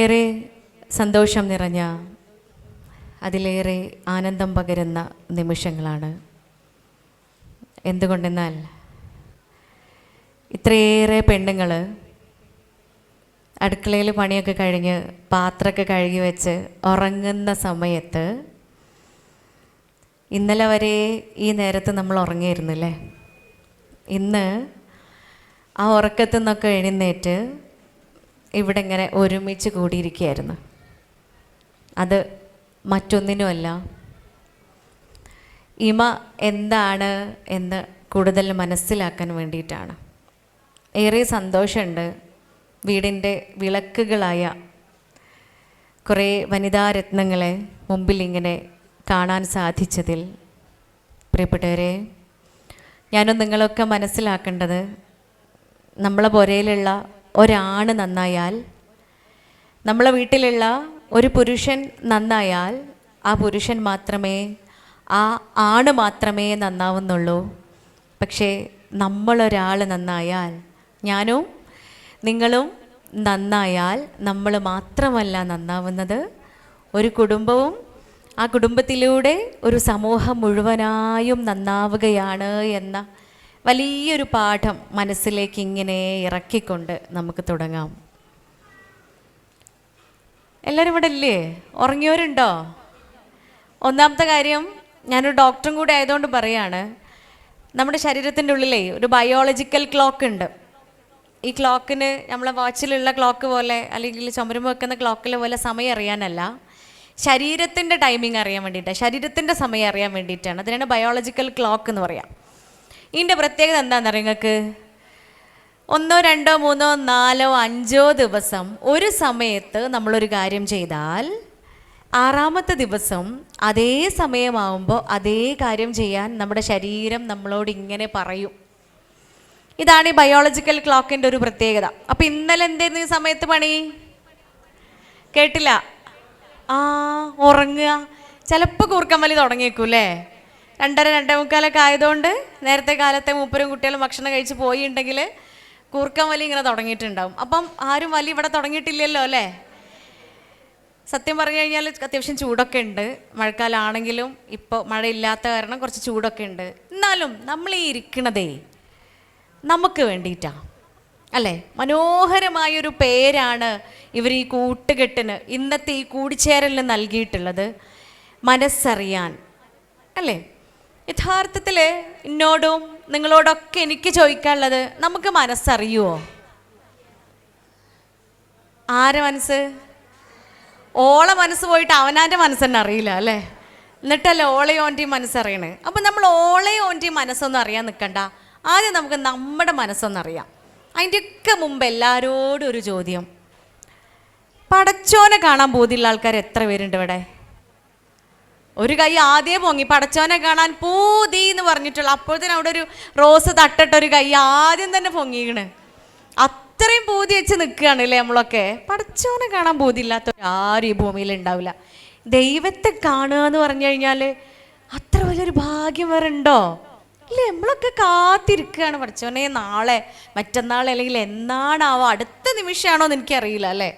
ഏറെ സന്തോഷം നിറഞ്ഞ, അതിലേറെ ആനന്ദം പകരുന്ന നിമിഷങ്ങളാണ്. എന്തുകൊണ്ടെന്നാൽ ഇത്രയേറെ പെണ്ണുങ്ങൾ അടുക്കളയിൽ പണിയൊക്കെ കഴിഞ്ഞ് പാത്രമൊക്കെ കഴുകി വെച്ച് ഉറങ്ങുന്ന സമയത്ത്, ഇന്നലെ വരെ ഈ നേരത്ത് നമ്മൾ ഉറങ്ങിയിരുന്നില്ലേ, ഇന്ന് ആ ഉറക്കത്തു നിന്നൊക്കെ എഴുന്നേറ്റ് ഇവിടെ ഇങ്ങനെ ഒരുമിച്ച് കൂടിയിരിക്കുകയായിരുന്നു. അത് മറ്റൊന്നിനുമല്ല, ഇമ എന്താണ് എന്ന് കൂടുതൽ മനസ്സിലാക്കാൻ വേണ്ടിയിട്ടാണ്. ഏറെ സന്തോഷമുണ്ട് വീടിൻ്റെ വിളക്കുകളായ കുറേ വനിതാരത്നങ്ങളെ മുമ്പിൽ ഇങ്ങനെ കാണാൻ സാധിച്ചതിൽ. പ്രിയപ്പെട്ടവരെ, ഞാനും നിങ്ങളൊക്കെ മനസ്സിലാക്കേണ്ടത്, നമ്മളെ പുരയിലുള്ള ഒരാണ് നന്നായാൽ, നമ്മളെ വീട്ടിലുള്ള ഒരു പുരുഷൻ നന്നായാൽ ആ പുരുഷൻ മാത്രമേ, ആ ആണ് മാത്രമേ നന്നാവുന്നുള്ളൂ. പക്ഷേ നമ്മളൊരാൾ നന്നായാൽ, ഞാനും നിങ്ങളും നന്നായാൽ നമ്മൾ മാത്രമല്ല നന്നാവുന്നത്, ഒരു കുടുംബവും ആ കുടുംബത്തിലൂടെ ഒരു സമൂഹം മുഴുവനായും നന്നാവുകയാണ് എന്ന വലിയൊരു പാഠം മനസ്സിലേക്ക് ഇങ്ങനെ ഇറക്കിക്കൊണ്ട് നമുക്ക് തുടങ്ങാം. എല്ലാവരും ഇവിടെ ഇല്ലേ? ഉറങ്ങിയവരുണ്ടോ? ഒന്നാമത്തെ കാര്യം, ഞാനൊരു ഡോക്ടറും കൂടെ ആയതുകൊണ്ട് പറയാണ്, നമ്മുടെ ശരീരത്തിൻ്റെ ഉള്ളിലേ ഒരു ബയോളജിക്കൽ ക്ലോക്ക് ഉണ്ട്. ഈ ക്ലോക്കിന് നമ്മളെ വാച്ചിലുള്ള ക്ലോക്ക് പോലെ, അല്ലെങ്കിൽ ചുമരുമ്പ് വെക്കുന്ന ക്ലോക്കിൽ പോലെ സമയം അറിയാനല്ല, ശരീരത്തിൻ്റെ ടൈമിങ് അറിയാൻ വേണ്ടിയിട്ടാണ്, ശരീരത്തിൻ്റെ സമയം അറിയാൻ വേണ്ടിയിട്ടാണ്. അതിനാണ് ബയോളജിക്കൽ ക്ലോക്ക് എന്ന് പറയാം. ഇതിൻ്റെ പ്രത്യേകത എന്താണെന്നറിയാം നിങ്ങൾക്ക്? 1, 2, 3, 4, 5 ദിവസം ഒരു സമയത്ത് നമ്മളൊരു കാര്യം ചെയ്താൽ, 6ാമത്തെ ദിവസം അതേ സമയമാവുമ്പോൾ അതേ കാര്യം ചെയ്യാൻ നമ്മുടെ ശരീരം നമ്മളോട് ഇങ്ങനെ പറയും. ഇതാണ് ഈ ബയോളജിക്കൽ ക്ലോക്കിൻ്റെ ഒരു പ്രത്യേകത. അപ്പം ഇന്നലെ എന്തായിരുന്നു ഈ സമയത്ത് പണി? കേട്ടില്ല? ഉറങ്ങുക. ചിലപ്പോൾ കൂർക്കം വലി തുടങ്ങിയേക്കൂല്ലേ? 2:30, 2:45 ആയതുകൊണ്ട് നേരത്തെ കാലത്തെ മൂപ്പരും കുട്ടികളും ഭക്ഷണം കഴിച്ച് പോയിട്ടുണ്ടെങ്കിൽ കൂർക്കം വലി ഇങ്ങനെ തുടങ്ങിയിട്ടുണ്ടാവും. അപ്പം ആരും വലി ഇവിടെ തുടങ്ങിയിട്ടില്ലല്ലോ അല്ലേ? സത്യം പറഞ്ഞു കഴിഞ്ഞാൽ അത്യാവശ്യം ചൂടൊക്കെ ഉണ്ട്. മഴക്കാലമാണെങ്കിലും ഇപ്പോൾ മഴയില്ലാത്ത കാരണം കുറച്ച് ചൂടൊക്കെ ഉണ്ട്. എന്നാലും നമ്മൾ ഈ ഇരിക്കണതേ നമുക്ക് വേണ്ടിയിട്ടാണ് അല്ലേ? മനോഹരമായൊരു പേരാണ് ഇവർ ഈ കൂട്ടുകെട്ടിന്, ഇന്നത്തെ ഈ കൂടിച്ചേരലിന് നൽകിയിട്ടുള്ളത്, മനസ്സറിയാൻ അല്ലേ? യഥാർത്ഥത്തിൽ എന്നോടും നിങ്ങളോടൊക്കെ എനിക്ക് ചോദിക്കാനുള്ളത്, നമുക്ക് മനസ്സറിയുമോ? ആരെ മനസ്സ്? ഓളെ മനസ്സ് പോയിട്ട് അവനാൻ്റെ മനസ്സ് തന്നെ അറിയില്ല അല്ലേ? എന്നിട്ടല്ലേ ഓളയും ഓൻ്റെയും മനസ്സറിയണേ. അപ്പം നമ്മൾ ഓളയും ഓൻ്റെയും മനസ്സൊന്നും അറിയാൻ നിൽക്കണ്ട. ആദ്യം നമുക്ക് നമ്മുടെ മനസ്സൊന്നറിയാം. അതിൻ്റെയൊക്കെ മുമ്പ് എല്ലാവരോടും ഒരു ചോദ്യം, പടച്ചോനെ കാണാൻ ബോധ്യമുള്ള ആൾക്കാർ എത്ര പേരുണ്ട് ഇവിടെ? ഒരു കൈ ആദ്യം പൊങ്ങി, പടച്ചോനെ കാണാൻ പൂതി എന്ന് പറഞ്ഞിട്ടുള്ള. അപ്പോഴത്തേനും അവിടെ ഒരു റോസ് തട്ടിട്ടൊരു കൈ ആദ്യം തന്നെ പൊങ്ങിക്കണ്. അത്രയും പൂതി വെച്ച് നിൽക്കുകയാണ് അല്ലേ നമ്മളൊക്കെ? പടച്ചോനെ കാണാൻ ബോധ്യമില്ലാത്ത ആരും ഈ ഭൂമിയിൽ ഉണ്ടാവില്ല. ദൈവത്തെ കാണുക എന്ന് പറഞ്ഞു കഴിഞ്ഞാൽ അത്ര വലിയൊരു ഭാഗ്യം വേറെ ഉണ്ടോ? ഇല്ലേ? നമ്മളൊക്കെ കാത്തിരിക്കുകയാണ്, പടച്ചോനെ നാളെ, മറ്റന്നാൾ, അല്ലെങ്കിൽ എന്നാണാവോ, അടുത്ത നിമിഷമാണോ എന്ന് എനിക്കറിയില്ല അല്ലേ?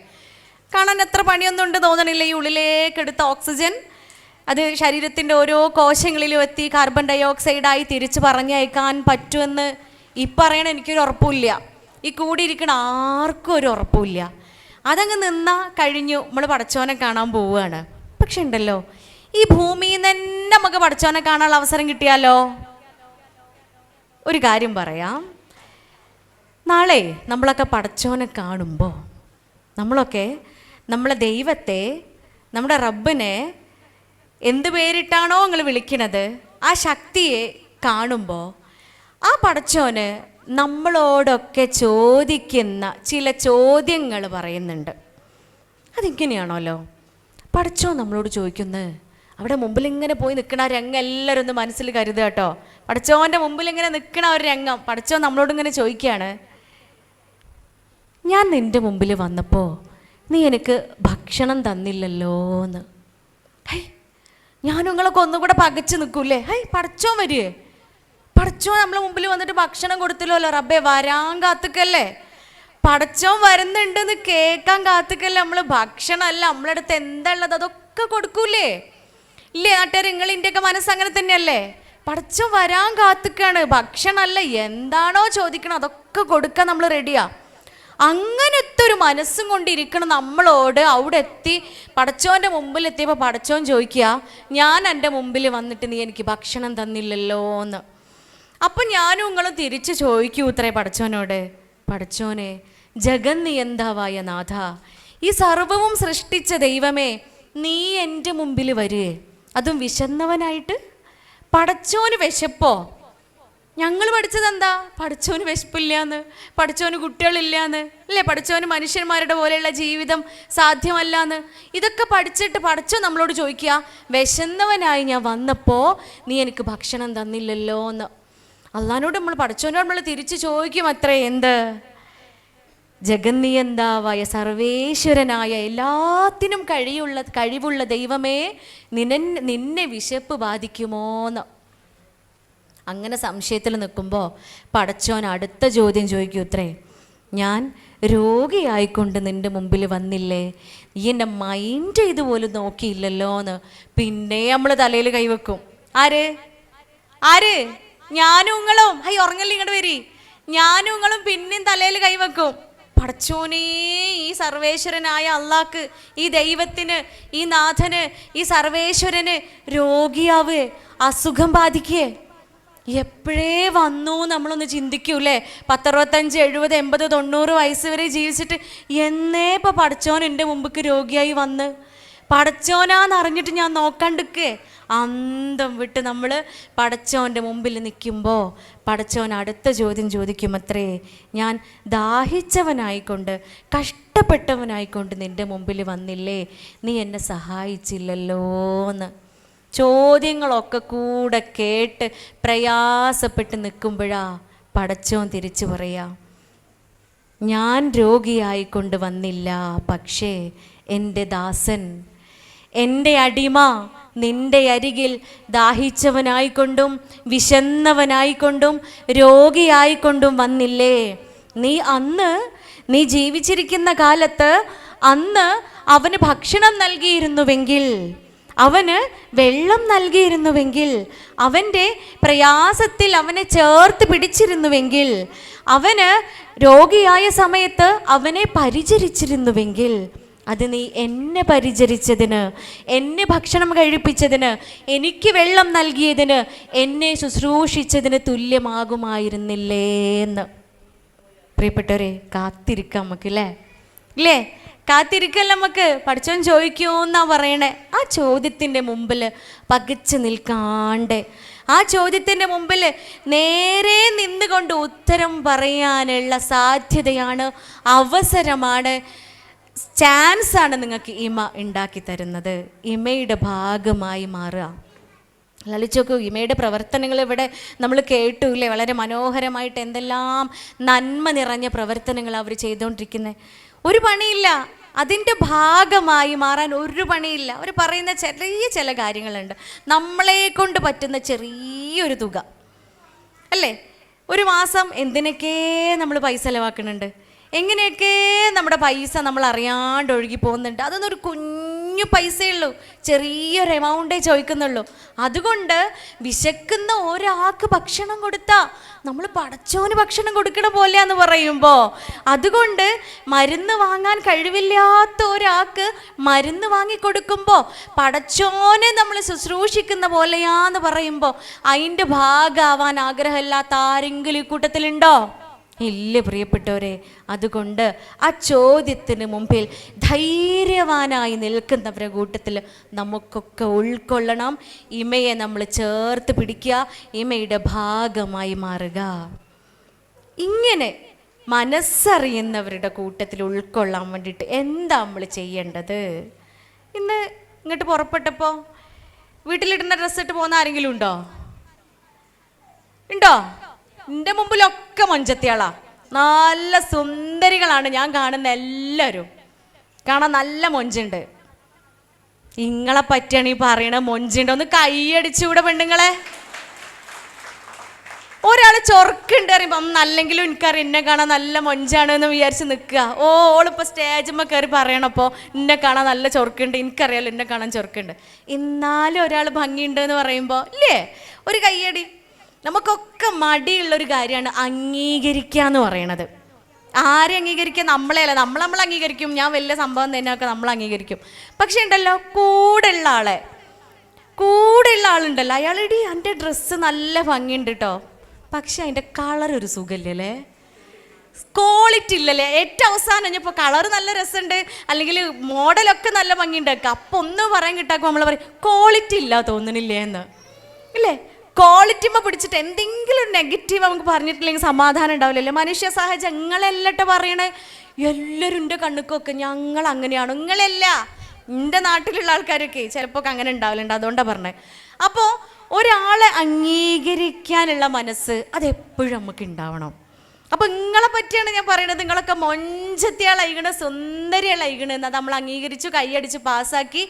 കാണാൻ എത്ര പണിയൊന്നും ഉണ്ട് തോന്നണില്ല. ഈ ഉള്ളിലേക്ക് എടുത്ത ഓക്സിജൻ അത് ശരീരത്തിൻ്റെ ഓരോ കോശങ്ങളിലും എത്തി കാർബൺ ഡൈ ഓക്സൈഡായി തിരിച്ച് പറഞ്ഞയക്കാൻ പറ്റുമെന്ന് ഈ പറയണ എനിക്കൊരു ഉറപ്പില്ല. ഈ കൂടിയിരിക്കണ ആർക്കും ഒരു ഉറപ്പില്ല. അതങ്ങ് നിന്നാൽ കഴിഞ്ഞു, നമ്മൾ പടച്ചോനെ കാണാൻ പോവുകയാണ്. പക്ഷെ ഉണ്ടല്ലോ, ഈ ഭൂമിയിൽ നിന്ന് തന്നെ നമുക്ക് പടച്ചോനെ കാണാനുള്ള അവസരം കിട്ടിയാലോ? ഒരു കാര്യം പറയാം, നാളെ നമ്മളൊക്കെ പടച്ചോനെ കാണുമ്പോൾ, നമ്മളൊക്കെ നമ്മളെ ദൈവത്തെ, നമ്മുടെ റബ്ബിനെ എന്ത് പേരിട്ടാണോ നിങ്ങൾ വിളിക്കണത്, ആ ശക്തിയെ കാണുമ്പോൾ ആ പടച്ചോന് നമ്മളോടൊക്കെ ചോദിക്കുന്ന ചില ചോദ്യങ്ങൾ പറയുന്നുണ്ട്. അതിങ്ങനെയാണല്ലോ, പടച്ചോൻ നമ്മളോട് ചോദിക്കുന്നത്, അവിടെ മുമ്പിൽ ഇങ്ങനെ പോയി നിൽക്കണ ആ രംഗം എല്ലാവരും ഒന്ന് മനസ്സിൽ കരുതുക കേട്ടോ. പടച്ചോൻ്റെ മുമ്പിൽ ഇങ്ങനെ നിൽക്കണ ഒരു രംഗം, പടച്ചോൻ നമ്മളോട് ഇങ്ങനെ ചോദിക്കുകയാണ്, ഞാൻ നിൻ്റെ മുമ്പിൽ വന്നപ്പോൾ നീ എനിക്ക് ഭക്ഷണം തന്നില്ലല്ലോ എന്ന്. ഹൈ, ഞാൻ നിങ്ങളൊക്കെ ഒന്നും കൂടെ പകച്ച് നിൽക്കൂലേ? ഹൈ, പടച്ചോൻ വരികയെ, പടച്ചോൻ നമ്മളെ മുമ്പിൽ വന്നിട്ട് ഭക്ഷണം കൊടുത്തില്ലല്ലോ, റബ്ബേ വരാൻ കാത്തുക്കല്ലേ. പടച്ചോൻ വരുന്നുണ്ടെന്ന് കേൾക്കാൻ കാത്തിക്കല്ല നമ്മൾ. ഭക്ഷണമല്ല നമ്മളെ അടുത്ത് എന്താ ഉള്ളത് അതൊക്കെ കൊടുക്കൂലേ? ഇല്ലേ നാട്ടുകാർ, നിങ്ങളിൻ്റെയൊക്കെ മനസ്സ് അങ്ങനെ തന്നെയല്ലേ? പടച്ചോൻ വരാൻ കാത്തിക്കാണ്. ഭക്ഷണമല്ല എന്താണോ ചോദിക്കണം അതൊക്കെ കൊടുക്കാൻ നമ്മൾ റെഡിയാ. അങ്ങനത്തെ ഒരു മനസ്സും കൊണ്ടിരിക്കണം നമ്മളോട്. അവിടെ എത്തി പടച്ചോൻ്റെ മുമ്പിൽ എത്തിയപ്പോൾ പടച്ചോൻ ചോദിക്കുക, ഞാൻ എൻ്റെ മുമ്പിൽ വന്നിട്ട് നീ എനിക്ക് ഭക്ഷണം തന്നില്ലല്ലോ എന്ന്. അപ്പം ഞാനും നിങ്ങളും തിരിച്ച് ചോദിക്കൂ ഇത്രേ പടച്ചോനോട്, പടച്ചോനെ ജഗന്നിയന്താവായ നാഥ, ഈ സർവവും സൃഷ്ടിച്ച ദൈവമേ, നീ എൻ്റെ മുമ്പിൽ വരുവേ, അതും വിശന്നവനായിട്ട്? പടച്ചോന് വിശപ്പോ? ഞങ്ങൾ പഠിച്ചത് എന്താ? പടച്ചോന് വിശപ്പില്ലാന്ന്, പടച്ചോന് കുട്ടികളില്ലാന്ന്, അല്ലേ? പടച്ചോന് മനുഷ്യന്മാരുടെ പോലെയുള്ള ജീവിതം സാധ്യമല്ലാന്ന്. ഇതൊക്കെ പഠിച്ചിട്ട് പടച്ചോൻ നമ്മളോട് ചോദിക്കുക, വിശന്നവനായി ഞാൻ വന്നപ്പോൾ നീ എനിക്ക് ഭക്ഷണം തന്നില്ലല്ലോ എന്ന്. അള്ളാനോട് നമ്മൾ, പടച്ചോനോട് നമ്മൾ തിരിച്ച് ചോദിക്കും അത്രേ, എന്ത്? ജഗന്നിയന്താവായ സർവേശ്വരനായ എല്ലാത്തിനും കഴിവുള്ള ദൈവമേ, നിന്നെ വിശപ്പ് ബാധിക്കുമോന്ന്. അങ്ങനെ സംശയത്തിൽ നിൽക്കുമ്പോൾ പടച്ചോൻ അടുത്ത ചോദ്യം ചോദിക്കൂ ഇത്രേ, ഞാൻ രോഗിയായിക്കൊണ്ട് നിൻ്റെ മുമ്പിൽ വന്നില്ലേ, നീ എന്നെ മൈൻഡ് ചെയ്ത് പോലും നോക്കിയില്ലല്ലോ എന്ന്. പിന്നെ നമ്മൾ തലയിൽ കൈവെക്കും. ആര് ആര്? ഞാനും നിങ്ങളും. ഉറങ്ങല്ലേ, ഇങ്ങോട്ട് വരി. ഞാനും നിങ്ങളും പിന്നെയും തലയിൽ കൈവെക്കും. പടച്ചോനേ, ഈ സർവേശ്വരനായ അള്ളാക്ക്, ഈ ദൈവത്തിന്, ഈ നാഥന്, ഈ സർവേശ്വരന് രോഗിയാവേ, അസുഖം ബാധിക്കേ? എപ്പോഴേ വന്നു നമ്മളൊന്ന് ചിന്തിക്കൂലേ? 65, 70, 80, 90 വയസ്സ് വരെ ജീവിച്ചിട്ട് എന്നേ ഇപ്പോൾ പടച്ചോൻ എൻ്റെ മുമ്പ് രോഗിയായി വന്ന്? പടച്ചോനാന്നറിഞ്ഞിട്ട് ഞാൻ നോക്കണ്ടിക്കേ? അന്തം വിട്ട് നമ്മൾ പടച്ചോൻ്റെ മുമ്പിൽ നിൽക്കുമ്പോൾ പടച്ചോൻ അടുത്ത ചോദ്യം ചോദിക്കും അത്രേ, ഞാൻ ദാഹിച്ചവനായിക്കൊണ്ട് കഷ്ടപ്പെട്ടവനായിക്കൊണ്ട് നിൻ്റെ മുമ്പിൽ വന്നില്ലേ, നീ എന്നെ സഹായിച്ചില്ലല്ലോ എന്ന്. ചോദ്യങ്ങളൊക്കെ കൂടെ കേട്ട് പ്രയാസപ്പെട്ട് നിൽക്കുമ്പോഴാ പടച്ചോൻ തിരിച്ചു പറയാം, ഞാൻ രോഗിയായിക്കൊണ്ട് വന്നില്ല, പക്ഷേ എൻ്റെ ദാസൻ, എൻ്റെ അടിമ നിൻ്റെ അരികിൽ ദാഹിച്ചവനായിക്കൊണ്ടും വിശന്നവനായിക്കൊണ്ടും രോഗിയായിക്കൊണ്ടും വന്നില്ലേ? നീ ജീവിച്ചിരിക്കുന്ന കാലത്ത് അന്ന് അവന് ഭക്ഷണം നൽകിയിരുന്നുവെങ്കിൽ, അവന് വെള്ളം നൽകിയിരുന്നുവെങ്കിൽ, അവൻ്റെ പ്രയാസത്തിൽ അവനെ ചേർത്ത് പിടിച്ചിരുന്നുവെങ്കിൽ, അവന് രോഗിയായ സമയത്ത് അവനെ പരിചരിച്ചിരുന്നുവെങ്കിൽ, അത് നീ എന്നെ പരിചരിച്ചതിന്, എന്നെ ഭക്ഷണം കഴിപ്പിച്ചതിന്, എനിക്ക് വെള്ളം നൽകിയതിന്, എന്നെ ശുശ്രൂഷിച്ചതിന് തുല്യമാകുമായിരുന്നില്ലേ എന്ന്. പ്രിയപ്പെട്ടവരെ, കാത്തിരിക്കാം നമുക്ക്, ഇല്ലേ? കാത്തിരിക്കല്ല നമുക്ക്. പടച്ചോൻ ചോദിക്കുമെന്നാ പറയണേ. ആ ചോദ്യത്തിൻ്റെ മുമ്പിൽ പകച്ചു നിൽക്കാണ്ട്, ആ ചോദ്യത്തിൻ്റെ മുമ്പിൽ നേരെ നിന്നുകൊണ്ട് ഉത്തരം പറയാനുള്ള സാധ്യതയാണ്, അവസരമാണ്, ചാൻസാണ് നിങ്ങൾക്ക് ഇമ ഉണ്ടാക്കി തരുന്നത്. ഇമയുടെ ഭാഗമായി മാറുക. ലളിച്ചോക്കൂ, ഇമയുടെ പ്രവർത്തനങ്ങൾ ഇവിടെ നമ്മൾ കേട്ടൂല്ലേ? വളരെ മനോഹരമായിട്ട് എന്തെല്ലാം നന്മ നിറഞ്ഞ പ്രവർത്തനങ്ങൾ അവർ ചെയ്തുകൊണ്ടിരിക്കുന്നത്. ഒരു പണിയില്ല, അതിൻ്റെ ഭാഗമായി മാറാൻ ഒരു പണിയില്ല. അവർ പറയുന്ന ചില കാര്യങ്ങളുണ്ട്, നമ്മളെ കൊണ്ട് പറ്റുന്ന ചെറിയൊരു തുക, അല്ലേ? ഒരു മാസം എന്തിനൊക്കെ നമ്മൾ പൈസ ചിലവാക്കുന്നുണ്ട്, എങ്ങനെയൊക്കെ നമ്മുടെ പൈസ നമ്മൾ അറിയാണ്ട് ഒഴുകി പോകുന്നുണ്ട്. അതൊന്നും ഒരു കുഞ്ഞു പൈസയുള്ളൂ, ചെറിയൊരു എമൗണ്ടേ ചോദിക്കുന്നുള്ളൂ. അതുകൊണ്ട് വിശക്കുന്ന ഒരാൾക്ക് ഭക്ഷണം കൊടുത്താൽ നമ്മൾ പടച്ചോന് ഭക്ഷണം കൊടുക്കണ പോലെയാന്ന് പറയുമ്പോൾ, അതുകൊണ്ട് മരുന്ന് വാങ്ങാൻ കഴിവില്ലാത്ത ഒരാൾക്ക് മരുന്ന് വാങ്ങിക്കൊടുക്കുമ്പോൾ പടച്ചോനെ നമ്മൾ ശുശ്രൂഷിക്കുന്ന പോലെയാന്ന് പറയുമ്പോൾ, അതിൻ്റെ ഭാഗമാവാൻ ആഗ്രഹമില്ലാത്ത ആരെങ്കിലും ഈ കൂട്ടത്തിലുണ്ടോ? ഇല്ല പ്രിയപ്പെട്ടവരെ. അതുകൊണ്ട് ആ ചോദ്യത്തിന് മുമ്പിൽ ധൈര്യവാനായി നിൽക്കുന്നവരുടെ കൂട്ടത്തിൽ നമുക്കൊക്കെ ഉൾക്കൊള്ളണം. ഇമയെ നമ്മൾ ചേർത്ത് പിടിക്കുക, ഇമയുടെ ഭാഗമായി മാറുക. ഇങ്ങനെ മനസ്സറിയുന്നവരുടെ കൂട്ടത്തിൽ ഉൾക്കൊള്ളാൻ വേണ്ടിയിട്ട് എന്താ നമ്മൾ ചെയ്യേണ്ടത്? ഇന്ന് ഇങ്ങോട്ട് പുറപ്പെട്ടപ്പോൾ വീട്ടിലിടുന്ന ഡ്രസ്സിട്ട് പോകുന്ന ആരെങ്കിലും ഉണ്ടോ? എൻ്റെ മുമ്പിലൊക്കെ മൊഞ്ചത്തിയാളാ, നല്ല സുന്ദരികളാണ് ഞാൻ കാണുന്ന എല്ലാവരും. കാണാൻ നല്ല മൊഞ്ചുണ്ട്. ഇങ്ങളെ പറ്റിയാണ് ഈ പറയണ മൊഞ്ചുണ്ട്. ഒന്ന് കൈയടിച്ചുകൂടെ പെണ്ണുങ്ങളെ? ഒരാൾ ചൊറുക്കുണ്ട് അറിയുമ്പോൾ അല്ലെങ്കിലും എനിക്കറിയാം എന്നെ കാണാൻ നല്ല മൊഞ്ചാണ് എന്ന് വിചാരിച്ച് നിൽക്കുക. ഓളിപ്പോൾ സ്റ്റേജുമ്മ കയറി പറയണപ്പോൾ എന്നെ കാണാൻ നല്ല ചൊറുക്കുണ്ട്, എനിക്കറിയാലോ എന്നെ കാണാൻ ചൊറുക്കുണ്ട്. എന്നാലും ഒരാൾ ഭംഗിയുണ്ട് എന്ന് പറയുമ്പോൾ ഇല്ലേ ഒരു കയ്യടി. നമുക്കൊക്കെ മടിയുള്ളൊരു കാര്യമാണ് അംഗീകരിക്കുക എന്ന് പറയണത്. ആരെ അംഗീകരിക്കുക? നമ്മളെയല്ല. നമ്മൾ അംഗീകരിക്കും. ഞാൻ വലിയ സംഭവം തന്നെയൊക്കെ നമ്മൾ അംഗീകരിക്കും. പക്ഷെ ഉണ്ടല്ലോ കൂടെയുള്ള ആളുണ്ടല്ലോ, അയാളിടി എൻ്റെ ഡ്രസ്സ് നല്ല ഭംഗിയുണ്ട് കേട്ടോ, പക്ഷെ അതിൻ്റെ കളർ ഒരു സുഖമില്ലല്ലേ, ക്വാളിറ്റി ഇല്ലല്ലേ. ഏറ്റവും അവസാനം ഇപ്പോൾ കളർ നല്ല രസമുണ്ട് അല്ലെങ്കിൽ മോഡലൊക്കെ നല്ല ഭംഗിയുണ്ട്, അപ്പം ഒന്ന് പറയാൻ കിട്ടാക്കുമ്പോൾ നമ്മൾ പറയും ക്വാളിറ്റി ഇല്ല തോന്നണില്ലേ എന്ന് ഇല്ലേ. ക്വാളിറ്റിമ്മ പിടിച്ചിട്ട് എന്തെങ്കിലും ഒരു നെഗറ്റീവ് നമുക്ക് പറഞ്ഞിട്ടില്ലെങ്കിൽ സമാധാനം ഉണ്ടാവില്ലല്ലേ. മനുഷ്യ സഹജം. നിങ്ങളെല്ലട്ടോ പറയണേ, എല്ലാവരും എൻ്റെ കണ്ണുക്കൊക്കെ ഞങ്ങൾ അങ്ങനെയാണ്. നിങ്ങളല്ല, എൻ്റെ നാട്ടിലുള്ള ആൾക്കാരൊക്കെ ചിലപ്പോൾ അങ്ങനെ ഉണ്ടാവില്ലുണ്ട്, അതുകൊണ്ടാണ് പറഞ്ഞത്. അപ്പോൾ ഒരാളെ അംഗീകരിക്കാനുള്ള മനസ്സ് അതെപ്പോഴും നമുക്ക് ഉണ്ടാവണം. അപ്പോൾ നിങ്ങളെ പറ്റിയാണ് ഞാൻ പറയണത്. നിങ്ങളൊക്കെ മൊഞ്ചത്തിയാളയകണ്, സുന്ദരിയാളയകണ് എന്നാൽ നമ്മൾ അംഗീകരിച്ചു, കൈയടിച്ച് പാസ്സാക്കി